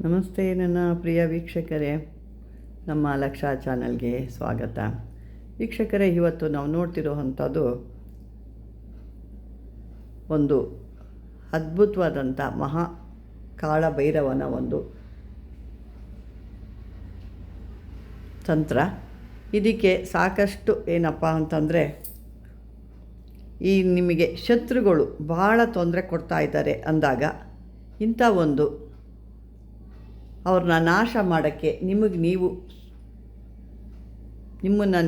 ನಮಸ್ತೆ ನನ್ನ ಪ್ರಿಯ ವೀಕ್ಷಕರೇ, ನಮ್ಮ ಲಕ್ಷ ಚಾನಲ್ಗೆ ಸ್ವಾಗತ. ವೀಕ್ಷಕರೇ, ಇವತ್ತು ನಾವು ನೋಡ್ತಿರೋವಂಥದ್ದು ಒಂದು ಅದ್ಭುತವಾದಂಥ ಮಹಾ ಕಾಳಭೈರವನ ಒಂದು ತಂತ್ರ. ಇದಕ್ಕೆ ಸಾಕಷ್ಟು ಏನಪ್ಪ ಅಂತಂದರೆ, ಈ ನಿಮಗೆ ಶತ್ರುಗಳು ಭಾಳ ತೊಂದರೆ ಕೊಡ್ತಾ ಇದ್ದಾರೆ ಅಂದಾಗ ಇಂಥ ಒಂದು ಅವ್ರನ್ನ ನಾಶ ಮಾಡೋಕ್ಕೆ, ನಿಮ್ಮನ್ನು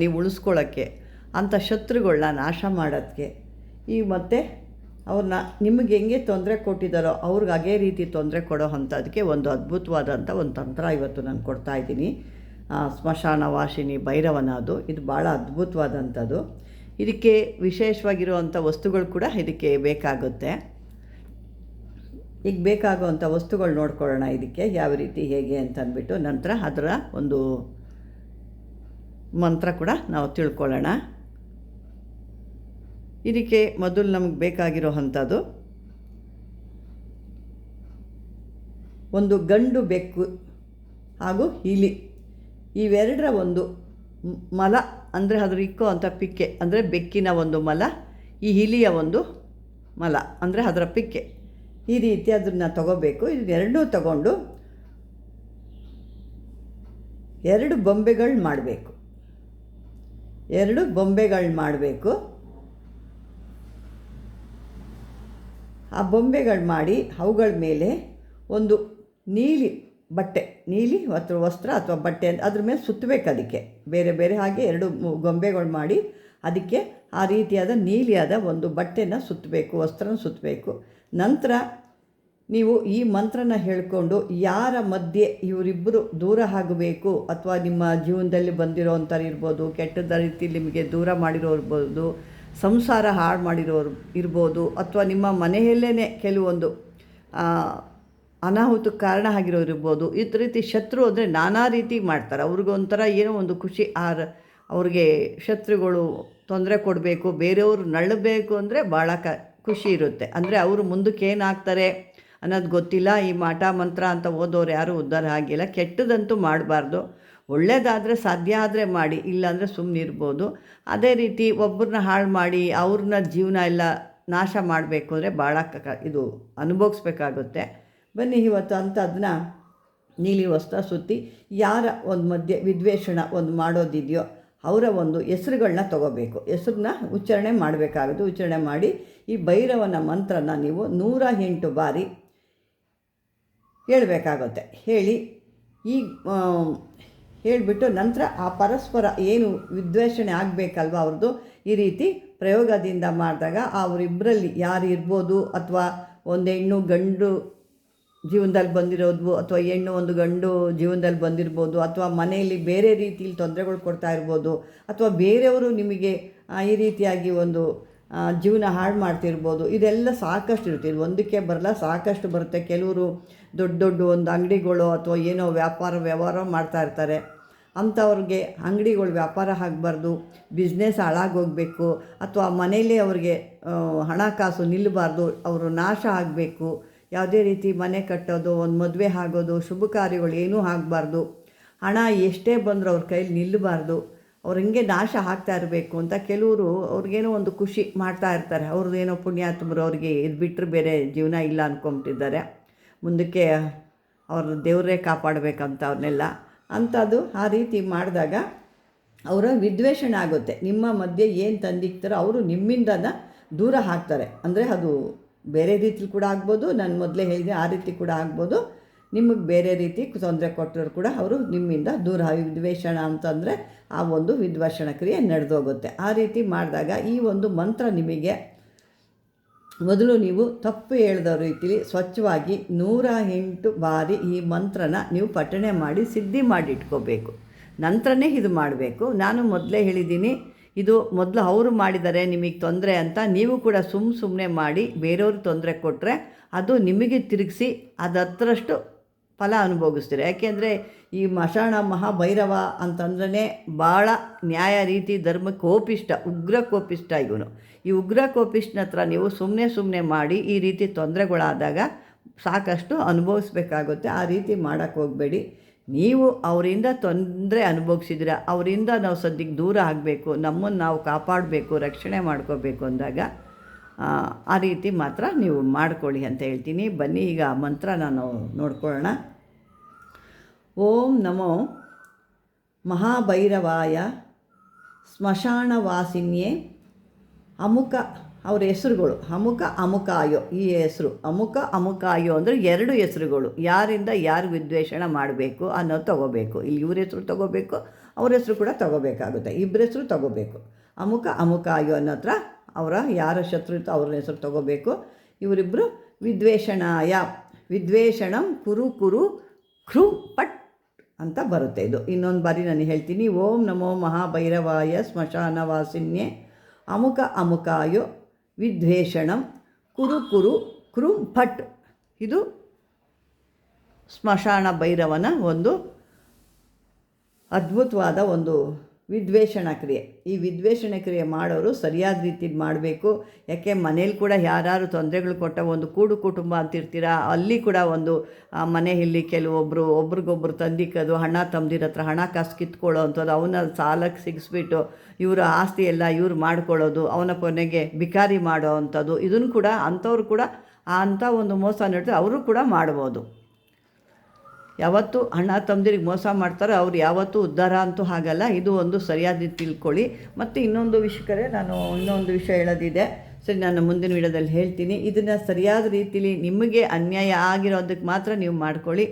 ನೀವು ಉಳಿಸ್ಕೊಳ್ಳೋಕ್ಕೆ, ಅಂಥ ಶತ್ರುಗಳನ್ನ ನಾಶ ಮಾಡೋದಕ್ಕೆ ಮತ್ತು ಅವ್ರನ್ನ ನಿಮಗೆ ಹೆಂಗೆ ತೊಂದರೆ ಕೊಟ್ಟಿದ್ದಾರೋ ಅವ್ರಿಗೆ ಅದೇ ರೀತಿ ತೊಂದರೆ ಕೊಡೋ ಅಂಥದಕ್ಕೆ ಒಂದು ಅದ್ಭುತವಾದಂಥ ಒಂದು ತಂತ್ರ ಇವತ್ತು ನಾನು ಕೊಡ್ತಾಯಿದ್ದೀನಿ. ಸ್ಮಶಾನ ವಾಸಿನಿ ಭೈರವನ ಇದು ಭಾಳ ಅದ್ಭುತವಾದಂಥದ್ದು. ಇದಕ್ಕೆ ವಿಶೇಷವಾಗಿರುವಂಥ ವಸ್ತುಗಳು ಕೂಡ ಇದಕ್ಕೆ ಬೇಕಾಗುತ್ತೆ. ಈಗ ಬೇಕಾಗುವಂಥ ವಸ್ತುಗಳು ನೋಡ್ಕೊಳ್ಳೋಣ, ಇದಕ್ಕೆ ಯಾವ ರೀತಿ ಹೇಗೆ ಅಂತ ಅಂದ್ಬಿಟ್ಟು ನಂತರ ಅದರ ಒಂದು ಮಂತ್ರ ಕೂಡ ನಾವು ತಿಳ್ಕೊಳ್ಳೋಣ. ಇದಕ್ಕೆ ಮೊದಲು ನಮಗೆ ಬೇಕಾಗಿರೋ ಅಂಥದ್ದು ಒಂದು ಗಂಡು ಬೆಕ್ಕು ಹಾಗೂ ಇಲಿ, ಇವೆರಡರ ಒಂದು ಮಲ ಅಂದರೆ ಅದ್ರ ಇಕ್ಕೋ ಅಂಥ ಪಿಕ್ಕೆ ಅಂದರೆ ಬೆಕ್ಕಿನ ಒಂದು ಮಲ, ಈ ಇಲಿಯ ಒಂದು ಮಲ ಅಂದರೆ ಅದರ ಪಿಕ್ಕೆ, ಈ ರೀತಿ ಅದನ್ನು ತಗೋಬೇಕು. ಇದನ್ನೆರಡನ್ನೂ ತಗೊಂಡು ಎರಡು ಬೊಂಬೆಗಳು ಮಾಡಬೇಕು. ಆ ಬೊಂಬೆಗಳು ಮಾಡಿ ಅವುಗಳ ಮೇಲೆ ಒಂದು ನೀಲಿ ವಸ್ತ್ರ ಅಥವಾ ಬಟ್ಟೆ ಅದ್ರ ಮೇಲೆ ಸುತ್ತಬೇಕು. ಅದಕ್ಕೆ ಬೇರೆ ಬೇರೆ ಹಾಗೆ ಎರಡು ಗೊಂಬೆಗಳು ಮಾಡಿ ಅದಕ್ಕೆ ಆ ರೀತಿಯಾದ ನೀಲಿಯಾದ ಒಂದು ಬಟ್ಟೆನ ಸುತ್ತಬೇಕು, ವಸ್ತ್ರನ ಸುತ್ತಬೇಕು. ನಂತರ ನೀವು ಈ ಮಂತ್ರನ ಹೇಳಿಕೊಂಡು ಯಾರ ಮಧ್ಯೆ ಇವರಿಬ್ಬರು ದೂರ ಆಗಬೇಕು, ಅಥವಾ ನಿಮ್ಮ ಜೀವನದಲ್ಲಿ ಬಂದಿರೋ ಅಂಥವ್ರು ಇರ್ಬೋದು, ಕೆಟ್ಟದ ರೀತಿಯಲ್ಲಿ ನಿಮಗೆ ದೂರ ಮಾಡಿರೋರು ಇರ್ಬೋದು, ಸಂಸಾರ ಹಾಳು ಮಾಡಿರೋರು ಇರ್ಬೋದು, ಅಥವಾ ನಿಮ್ಮ ಮನೆಯಲ್ಲೇ ಕೆಲವೊಂದು ಅನಾಹುತಕ್ಕೆ ಕಾರಣ ಆಗಿರೋರು ಇರ್ಬೋದು. ಈ ರೀತಿ ಶತ್ರು ಅಂದರೆ ನಾನಾ ರೀತಿ ಮಾಡ್ತಾರೆ. ಅವ್ರಿಗೊಂಥರ ಏನೋ ಒಂದು ಖುಷಿ, ಅವ್ರಿಗೆ ಶತ್ರುಗಳು ತೊಂದರೆ ಕೊಡಬೇಕು, ಬೇರೆಯವರು ನಳ್ಳಬೇಕು ಅಂದರೆ ಭಾಳ ಖುಷಿ ಇರುತ್ತೆ. ಅಂದರೆ ಅವರು ಮುಂದಕ್ಕೆ ಏನಾಗ್ತಾರೆ ಅನ್ನೋದು ಗೊತ್ತಿಲ್ಲ. ಈ ಮಾಟ ಮಂತ್ರ ಅಂತ ಓದೋರು ಯಾರೂ ಉದ್ಧಾರ ಆಗಿಲ್ಲ. ಕೆಟ್ಟದಂತೂ ಮಾಡಬಾರ್ದು, ಒಳ್ಳೆಯದಾದರೆ ಸಾಧ್ಯ ಆದರೆ ಮಾಡಿ, ಇಲ್ಲಾಂದರೆ ಸುಮ್ಮನಿರ್ಬೋದು. ಅದೇ ರೀತಿ ಒಬ್ಬರನ್ನ ಹಾಳು ಮಾಡಿ ಅವ್ರನ್ನ ಜೀವನ ಎಲ್ಲ ನಾಶ ಮಾಡಬೇಕು ಅಂದರೆ ಭಾಳ ಇದು ಅನುಭವಿಸ್ಬೇಕಾಗುತ್ತೆ. ಬನ್ನಿ ಇವತ್ತು ಅಂಥದನ್ನ ನೀಲಿ ವಸ್ತ್ರ ಸುತ್ತಿ ಯಾರ ಒಂದು ಮಧ್ಯೆ ವಿದ್ವೇಷಣ ಒಂದು ಮಾಡೋದಿದೆಯೋ ಅವರ ಒಂದು ಹೆಸರುಗಳನ್ನ ತಗೋಬೇಕು. ಹೆಸರನ್ನ ಉಚ್ಚಾರಣೆ ಮಾಡಬೇಕಾಗುತ್ತೆ. ಉಚ್ಚಾರಣೆ ಮಾಡಿ ಈ ಭೈರವನ ಮಂತ್ರನ ನೀವು 108 ಬಾರಿ ಹೇಳಬೇಕಾಗುತ್ತೆ. ಹೇಳಿಬಿಟ್ಟು ನಂತರ ಆ ಪರಸ್ಪರ ಏನು ವಿದ್ವೇಷಣೆ ಆಗಬೇಕಲ್ವ ಅವ್ರದ್ದು, ಈ ರೀತಿ ಪ್ರಯೋಗದಿಂದ ಮಾಡಿದಾಗ ಅವರಿಬ್ಬರಲ್ಲಿ ಯಾರು ಇರ್ಬೋದು, ಅಥವಾ ಒಂದು ಹೆಣ್ಣು ಗಂಡು ಜೀವನದಲ್ಲಿ ಬಂದಿರೋದು, ಅಥವಾ ಹೆಣ್ಣು ಒಂದು ಗಂಡು ಜೀವನದಲ್ಲಿ ಬಂದಿರ್ಬೋದು, ಅಥವಾ ಮನೆಯಲ್ಲಿ ಬೇರೆ ರೀತಿಯಲ್ಲಿ ತೊಂದರೆಗಳು ಕೊಡ್ತಾ ಇರ್ಬೋದು, ಅಥವಾ ಬೇರೆಯವರು ನಿಮಗೆ ಈ ರೀತಿಯಾಗಿ ಒಂದು ಜೀವನ ಹಾಳು ಮಾಡ್ತಿರ್ಬೋದು. ಇದೆಲ್ಲ ಸಾಕಷ್ಟು ಇರುತ್ತೆ. ಇದು ಒಂದಕ್ಕೆ ಬರಲ್ಲ, ಸಾಕಷ್ಟು ಬರುತ್ತೆ. ಕೆಲವರು ದೊಡ್ಡ ದೊಡ್ಡ ಒಂದು ಅಂಗಡಿಗಳು ಅಥವಾ ಏನೋ ವ್ಯವಹಾರ ಮಾಡ್ತಾ ಇರ್ತಾರೆ. ಅಂಥವ್ರಿಗೆ ಅಂಗಡಿಗಳು ವ್ಯಾಪಾರ ಆಗಬಾರ್ದು, ಬಿಸ್ನೆಸ್ ಹಾಳಾಗೋಗಬೇಕು, ಅಥವಾ ಮನೆಯಲ್ಲೇ ಅವ್ರಿಗೆ ಹಣಕಾಸು ನಿಲ್ಲಬಾರ್ದು, ಅವರು ನಾಶ ಆಗಬೇಕು. ಯಾವುದೇ ರೀತಿ ಮನೆ ಕಟ್ಟೋದು, ಒಂದು ಮದುವೆ ಆಗೋದು, ಶುಭ ಕಾರ್ಯಗಳು ಏನೂ ಆಗಬಾರ್ದು, ಹಣ ಎಷ್ಟೇ ಬಂದರೂ ಅವ್ರ ಕೈಲಿ ನಿಲ್ಲಬಾರ್ದು, ಅವ್ರು ಹಿಂಗೆ ನಾಶ ಆಗ್ತಾ ಇರಬೇಕು ಅಂತ ಕೆಲವರು ಅವ್ರಿಗೇನೋ ಒಂದು ಖುಷಿ ಮಾಡ್ತಾ ಇರ್ತಾರೆ. ಅವ್ರದ್ದೇನೋ ಪುಣ್ಯಾತ್ಮರು, ಅವ್ರಿಗೆ ಇದು ಬಿಟ್ಟರೆ ಬೇರೆ ಜೀವನ ಇಲ್ಲ ಅಂದ್ಕೊಂಬಿಟ್ಟಿದ್ದಾರೆ. ಮುಂದಕ್ಕೆ ಅವ್ರ ದೇವರೇ ಕಾಪಾಡಬೇಕಂತ ಅವ್ರನ್ನೆಲ್ಲ ಅಂಥದ್ದು. ಆ ರೀತಿ ಮಾಡಿದಾಗ ಅವರ ವಿದ್ವೇಷಣೆ ಆಗುತ್ತೆ. ನಿಮ್ಮ ಮಧ್ಯೆ ಏನು ತಂದಿಕ್ತಾರೋ ಅವರು ನಿಮ್ಮಿಂದ ದೂರ ಹಾಕ್ತಾರೆ. ಅಂದರೆ ಅದು ಬೇರೆ ರೀತಿಲಿ ಕೂಡ ಆಗ್ಬೋದು, ನಾನು ಮೊದಲೇ ಹೇಳಿದೆ ಆ ರೀತಿ ಕೂಡ ಆಗ್ಬೋದು. ನಿಮಗೆ ಬೇರೆ ರೀತಿ ತೊಂದರೆ ಕೊಟ್ಟರು ಕೂಡ ಅವರು ನಿಮ್ಮಿಂದ ದೂರ, ವಿದ್ವೇಷಣ ಅಂತಂದರೆ ಆ ಒಂದು ವಿದ್ವೇಷಣ ಕ್ರಿಯೆ ನಡೆದೋಗುತ್ತೆ. ಆ ರೀತಿ ಮಾಡಿದಾಗ ಈ ಒಂದು ಮಂತ್ರ ನಿಮಗೆ ಮೊದಲು ನೀವು ತಪ್ಪು ಹೇಳಿದ ರೀತಿಲಿ ಸ್ವಚ್ಛವಾಗಿ 108 ಬಾರಿ ಈ ಮಂತ್ರನ ನೀವು ಪಠಣೆ ಮಾಡಿ ಸಿದ್ಧಿ ಮಾಡಿ ಇಟ್ಕೋಬೇಕು. ನಂತರನೇ ಇದು ಮಾಡಬೇಕು. ನಾನು ಮೊದಲೇ ಹೇಳಿದ್ದೀನಿ, ಇದು ಮೊದಲು ಅವರು ಮಾಡಿದ್ದಾರೆ ನಿಮಗೆ ತೊಂದರೆ ಅಂತ, ನೀವು ಕೂಡ ಸುಮ್ಮನೆ ಮಾಡಿ ಬೇರೆಯವ್ರಿಗೆ ತೊಂದರೆ ಕೊಟ್ಟರೆ ಅದು ನಿಮಗೆ ತಿರುಗಿಸಿ ಅದು 10ರಷ್ಟು ಫಲ ಅನುಭವಿಸ್ತೀರಿ. ಯಾಕೆಂದರೆ ಈ ಮಶಾಣ ಮಹಾಭೈರವ ಅಂತಂದ್ರೆ ಭಾಳ ನ್ಯಾಯ ರೀತಿ ಧರ್ಮಕ್ಕೆ ಕೋಪಿಷ್ಟ, ಉಗ್ರ ಕೋಪಿಷ್ಟ. ಇವನು ಈ ಉಗ್ರ ಕೋಪಿಷ್ಟನ ಹತ್ರ ನೀವು ಸುಮ್ಮನೆ ಮಾಡಿ ಈ ರೀತಿ ತೊಂದರೆಗಳಾದಾಗ ಸಾಕಷ್ಟು ಅನುಭವಿಸ್ಬೇಕಾಗುತ್ತೆ. ಆ ರೀತಿ ಮಾಡೋಕ್ಕೆ ಹೋಗಬೇಡಿ. ನೀವು ಅವರಿಂದ ತೊಂದರೆ ಅನುಭವಿಸಿದ್ರೆ ಅವರಿಂದ ನಾವು ಸದ್ಯಕ್ಕೆ ದೂರ ಆಗಬೇಕು, ನಮ್ಮನ್ನು ನಾವು ಕಾಪಾಡಬೇಕು, ರಕ್ಷಣೆ ಮಾಡ್ಕೋಬೇಕು ಅಂದಾಗ ಆ ರೀತಿ ಮಾತ್ರ ನೀವು ಮಾಡ್ಕೊಳ್ಳಿ ಅಂತ ಹೇಳ್ತೀನಿ. ಬನ್ನಿ ಈಗ ಆ ಮಂತ್ರನ ನಾವು ನೋಡ್ಕೊಳ್ಳೋಣ. ಓಂ ನಮೋ ಮಹಾಭೈರವಾಯ ಸ್ಮಶಾನವಾಸಿನ್ಯೇ ಅಮುಕ, ಅವ್ರ ಹೆಸರುಗಳು ಅಮುಕ ಅಮುಕಾಯೋ, ಈ ಹೆಸರು ಅಮುಕ ಅಮುಕಾಯೋ ಅಂದರೆ 2 ಹೆಸರುಗಳು. ಯಾರಿಂದ ಯಾರು ವಿದ್ವೇಷಣ ಮಾಡಬೇಕು ಅನ್ನೋದು ತೊಗೋಬೇಕು. ಇಲ್ಲಿ ಇವ್ರ ಹೆಸರು ತೊಗೋಬೇಕು, ಅವ್ರ ಹೆಸರು ಕೂಡ ತೊಗೋಬೇಕಾಗುತ್ತೆ. ಇಬ್ಬರ ಹೆಸರು ತೊಗೋಬೇಕು. ಅಮುಕ ಅಮುಕಾಯೋ ಅನ್ನೋ ಹತ್ರ ಅವರ ಯಾರ ಶತ್ರು ಇರ್ತೋ ಅವ್ರ ಹೆಸರು ತೊಗೋಬೇಕು. ಇವರಿಬ್ಬರು ವಿದ್ವೇಷಣಾಯ, ವಿದ್ವೇಷಣಂ ಕುರು ಕುರು ಖೃ ಪಟ್ ಅಂತ ಬರುತ್ತೆ. ಇದು ಇನ್ನೊಂದು ಬಾರಿ ನಾನು ಹೇಳ್ತೀನಿ. ಓಂ ನಮೋ ಮಹಾಭೈರವಾಯ ಸ್ಮಶಾನವಾಸಿನ್ಯೇ ಅಮುಕ ಅಮುಕಾಯೋ ವಿದ್ವೇಷಣಂ ಕುರು ಕುರು ಕೃಂ ಫಟ್. ಇದು ಸ್ಮಶಾನ ಭೈರವನ ಒಂದು ಅದ್ಭುತವಾದ ಒಂದು ವಿದ್ವೇಷಣ ಕ್ರಿಯೆ. ಈ ವಿದ್ವೇಷಣ ಕ್ರಿಯೆ ಮಾಡೋರು ಸರಿಯಾದ ರೀತಿಲಿ ಮಾಡಬೇಕು. ಯಾಕೆ ಮನೇಲಿ ಕೂಡ ಯಾರು ತೊಂದರೆಗಳು ಕೊಟ್ಟ ಒಂದು ಕೂಡು ಕುಟುಂಬ ಅಂತಿರ್ತೀರ, ಅಲ್ಲಿ ಕೂಡ ಒಂದು ಮನೆಯಲ್ಲಿ ಕೆಲವೊಬ್ಬರು ಒಬ್ರಿಗೊಬ್ರು ತಂದಿಕ್ಕೋದು, ಅಣ್ಣ ತಮ್ಮದಿರ ಹತ್ರ ಹಣ ಕಾಸು ಕಿತ್ಕೊಳ್ಳೋ ಅಂಥದ್ದು, ಅವನ ಸಾಲಕ್ಕೆ ಸಿಗಿಸ್ಬಿಟ್ಟು ಇವರ ಆಸ್ತಿ ಎಲ್ಲ ಇವ್ರು ಮಾಡ್ಕೊಳ್ಳೋದು, ಅವನ ಕೊನೆಗೆ ಬಿಕಾರಿ ಮಾಡೋ ಅಂಥದ್ದು, ಇದನ್ನು ಕೂಡ ಅಂಥವ್ರು ಕೂಡ ಅಂಥ ಒಂದು ಮೋಸ ನಡೆದ್ರೆ ಅವರು ಕೂಡ ಮಾಡ್ಬೋದು. ಯಾವತ್ತು ಅಣ್ಣ ತಮ್ಮದಿರಿಗೆ ಮೋಸ ಮಾಡ್ತಾರೋ ಅವ್ರು ಯಾವತ್ತೂ ಉದ್ಧಾರ ಅಂತೂ ಆಗಲ್ಲ. ಇದು ಒಂದು ಸರಿಯಾದ ತಿಳ್ಕೊಳ್ಳಿ. ಮತ್ತು ಇನ್ನೊಂದು ವಿಷಯಕ್ಕೆ ನಾನು ಇನ್ನೊಂದು ವಿಷಯ ಹೇಳೋದಿದೆ, ಸರಿ ನಾನು ಮುಂದಿನ ವಿಡಿಯೋದಲ್ಲಿ ಹೇಳ್ತೀನಿ. ಇದನ್ನು ಸರಿಯಾದ ರೀತಿಲಿ ನಿಮಗೆ ಅನ್ಯಾಯ ಆಗಿರೋದಕ್ಕೆ ಮಾತ್ರ ನೀವು ಮಾಡ್ಕೊಳ್ಳಿ.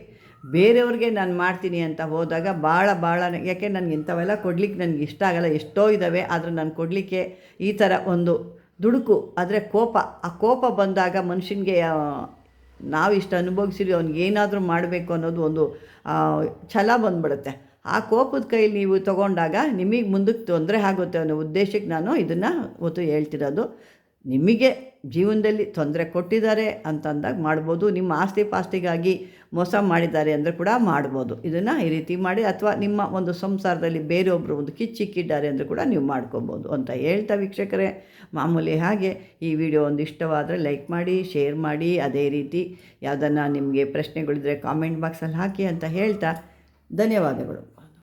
ಬೇರೆಯವ್ರಿಗೆ ನಾನು ಮಾಡ್ತೀನಿ ಅಂತ ಹೋದಾಗ ಭಾಳ ಯಾಕೆ ನನಗೆ ಇಂಥವೆಲ್ಲ ಕೊಡಲಿಕ್ಕೆ ನನಗೆ ಇಷ್ಟ ಆಗಲ್ಲ. ಎಷ್ಟೋ ಇದ್ದಾವೆ, ಆದರೆ ನಾನು ಕೊಡಲಿಕ್ಕೆ ಈ ಥರ ಒಂದು ದುಡುಕು, ಆದರೆ ಕೋಪ, ಆ ಕೋಪ ಬಂದಾಗ ಮನುಷ್ಯನಿಗೆ ನಾವು ಇಷ್ಟು ಅನುಭವಿಸಿರಿ ಅವ್ನಿಗೆ ಏನಾದರೂ ಮಾಡಬೇಕು ಅನ್ನೋದು ಒಂದು ಛಲ ಬಂದುಬಿಡುತ್ತೆ. ಆ ಕೋಪದ ಕೈಲಿ ನೀವು ತೊಗೊಂಡಾಗ ನಿಮಗೆ ಮುಂದಕ್ಕೆ ತೊಂದರೆ ಆಗುತ್ತೆ ಅನ್ನೋ ಉದ್ದೇಶಕ್ಕೆ ನಾನು ಇದನ್ನು ಒತ್ತು ಹೇಳ್ತಿರೋದು. ನಿಮಗೆ ಜೀವನದಲ್ಲಿ ತೊಂದರೆ ಕೊಟ್ಟಿದ್ದಾರೆ ಅಂತಂದಾಗ ಮಾಡ್ಬೋದು. ನಿಮ್ಮ ಆಸ್ತಿ ಪಾಸ್ತಿಗಾಗಿ ಮೋಸ ಮಾಡಿದ್ದಾರೆ ಅಂದರೆ ಕೂಡ ಮಾಡ್ಬೋದು. ಇದನ್ನು ಈ ರೀತಿ ಮಾಡಿ, ಅಥವಾ ನಿಮ್ಮ ಒಂದು ಸಂಸಾರದಲ್ಲಿ ಬೇರೆಯೊಬ್ಬರು ಒಂದು ಕಿಚ್ಚಿಕ್ಕಿದ್ದಾರೆ ಅಂದರೆ ಕೂಡ ನೀವು ಮಾಡ್ಕೊಬೋದು ಅಂತ ಹೇಳ್ತಾ, ವೀಕ್ಷಕರೇ ಮಾಮೂಲಿ ಹಾಗೆ ಈ ವಿಡಿಯೋ ಒಂದು ಇಷ್ಟವಾದರೆ ಲೈಕ್ ಮಾಡಿ, ಶೇರ್ ಮಾಡಿ. ಅದೇ ರೀತಿ ಯಾವುದನ್ನು ನಿಮಗೆ ಪ್ರಶ್ನೆಗಳಿದ್ರೆ ಕಾಮೆಂಟ್ ಬಾಕ್ಸಲ್ಲಿ ಹಾಕಿ ಅಂತ ಹೇಳ್ತಾ ಧನ್ಯವಾದಗಳು.